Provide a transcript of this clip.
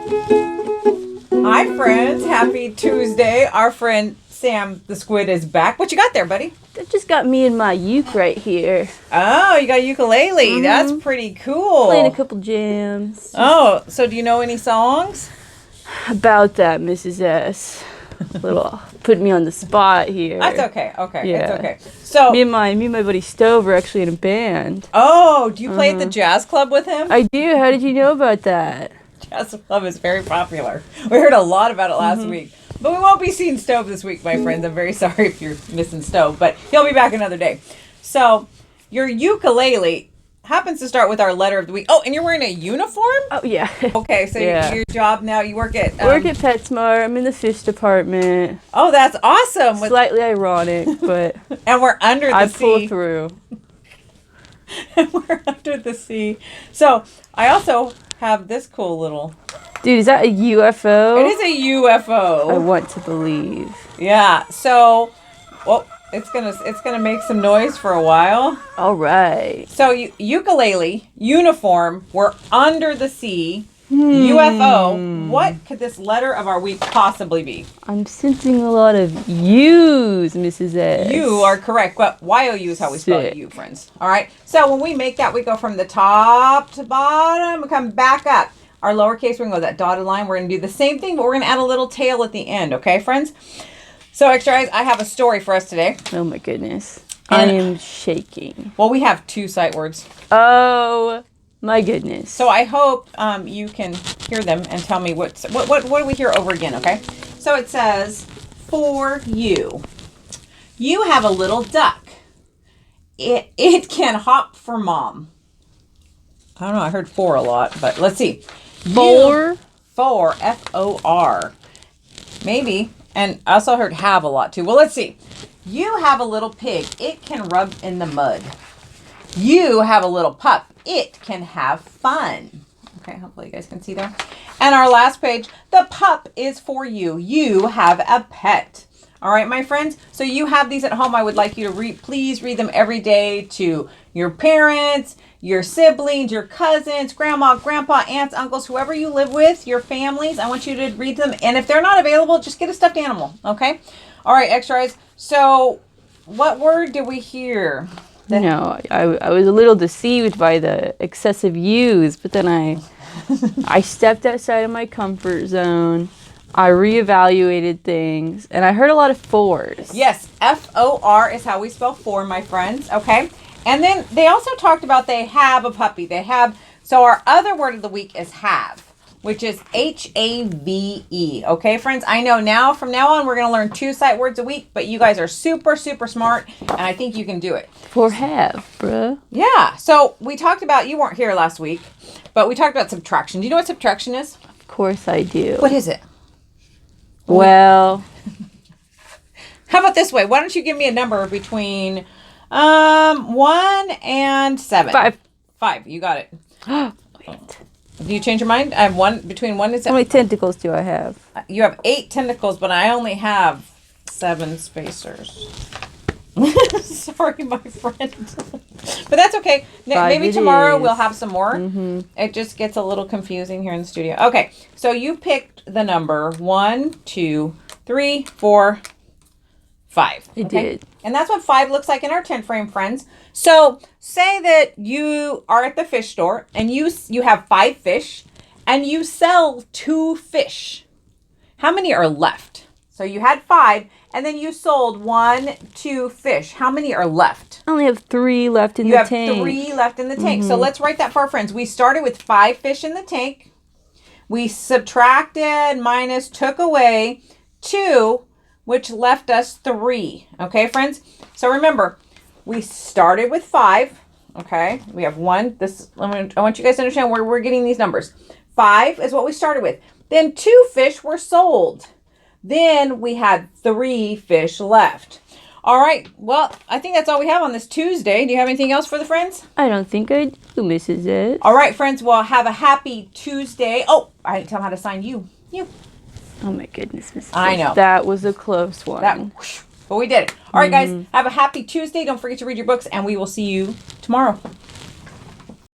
Hi, friends. Happy Tuesday. Our friend Sam the Squid is back. What you got there, buddy? I just got me and my uke right here. Oh, you got a ukulele. Mhm. That's pretty cool. Playing a couple jams. Oh, so do you know any songs? About that, Mrs. S. Little put me on the spot here. That's okay. Okay, Yeah. it's okay. So, Me and my buddy Stove are actually in a band. oh, do you play at the jazz club with him? I do. How did you know about that? Jazz club is very popular. We heard a lot about it last week. But we won't be seeing Stove this week, my friends. I'm very sorry if you're missing Stove, but he'll be back another day. So, your ukulele happens to start with our letter of the week. Oh, and you're wearing a uniform? Oh yeah. Okay, so Yeah. your job now, you work at... Work at PetSmart. I'm in the fish department. Oh, that's awesome. Slightly ironic, but And we're under the I sea. pull through. We're under the sea. So, I also have this cool little... Dude, is that a UFO? It is a UFO. I want to believe. Yeah. So, well, it's gonna make some noise for a while. All right. So, ukulele, uniform, we're under the sea, UFO. What could this letter of our week possibly be? I'm sensing a lot of U's, Mrs. S. You are correct, but Y-O-U is how we spell Sick. you, friends. All right. So when we make that, we go from the top to bottom, we come back up. Our lowercase, we're going to go that dotted line. We're going to do the same thing, but we're going to add a little tail at the end. Okay, friends? So, Extra Eyes, I have a story for us today. Oh my goodness. And- I am shaking. Well, we have 2 sight words. Oh my goodness. So I hope you can hear them and tell me what do we hear over again, okay? So it says, for you. You have a little duck. It can hop for mom. I don't know, I heard for a lot, but let's see. Four? For, F-O-R. Maybe. And I also heard have a lot too. Well, let's see. You have a little pig. It can rub in the mud. You have a little pup. It can have fun. Okay, hopefully you guys can see there. And our last page, the pup is for you. You have a pet. All right, my friends. So you have these at home. I would like you to please read them every day to your parents, your siblings, your cousins, grandma, grandpa, aunts, uncles, whoever you live with, your families. I want you to read them. And if they're not available, just get a stuffed animal. Okay. All right, Extra Eyes. So what word did we hear? No, I was a little deceived by the excessive U's, but then I stepped outside of my comfort zone. I reevaluated things, and I heard a lot of fours. Yes, F-O-R is how we spell for, my friends, okay? And then they also talked about they have a puppy. So our other word of the week is have, which is H-A-V-E, okay, friends? I know from now on, we're going to learn 2 sight words a week, but you guys are super, super smart, and I think you can do it. For have, bruh. Yeah, so we talked about, you weren't here last week, but we talked about subtraction. Do you know what subtraction is? Of course I do. What is it? Well, How about this way? Why don't you give me a number between 1 and 7? 5. 5. You got it. Wait. Do you change your mind? I have 1 between 1 and How 7. many tentacles do I have? You have 8 tentacles, but I only have 7 spacers. Sorry, my friend. But that's okay. 5 Maybe it tomorrow is. we'll have some more. Mm-hmm. It just gets a little confusing here in the studio. Okay, so you picked the number 1, 2, 3, 4, 5. I okay? did. And that's what 5 looks like in our 10 frame, friends. So say that you are at the fish store and you have 5 fish and you sell 2 fish. How many are left? So you had 5 and then you sold 1, 2 fish. How many are left? I only have 3 left in You the have tank. 3 left in the tank. So let's write that for our friends. We started with 5 fish in the tank. We subtracted, minus, took away 2, which left us 3. Okay, friends? So remember, we started with 5. Okay, we have 1. I want you guys to understand where we're getting these numbers. 5 is what we started with. Then 2 fish were sold. Then we had 3 fish left. All right. Well, I think that's all we have on this Tuesday. Do you have anything else for the friends? I don't think I do, Mrs. S. All right, friends. Well, have a happy Tuesday. Oh, I didn't tell them how to sign you. You. Oh my goodness, Mrs. I S. know. That was a close one. But we did it. All right, guys. Have a happy Tuesday. Don't forget to read your books, and we will see you tomorrow.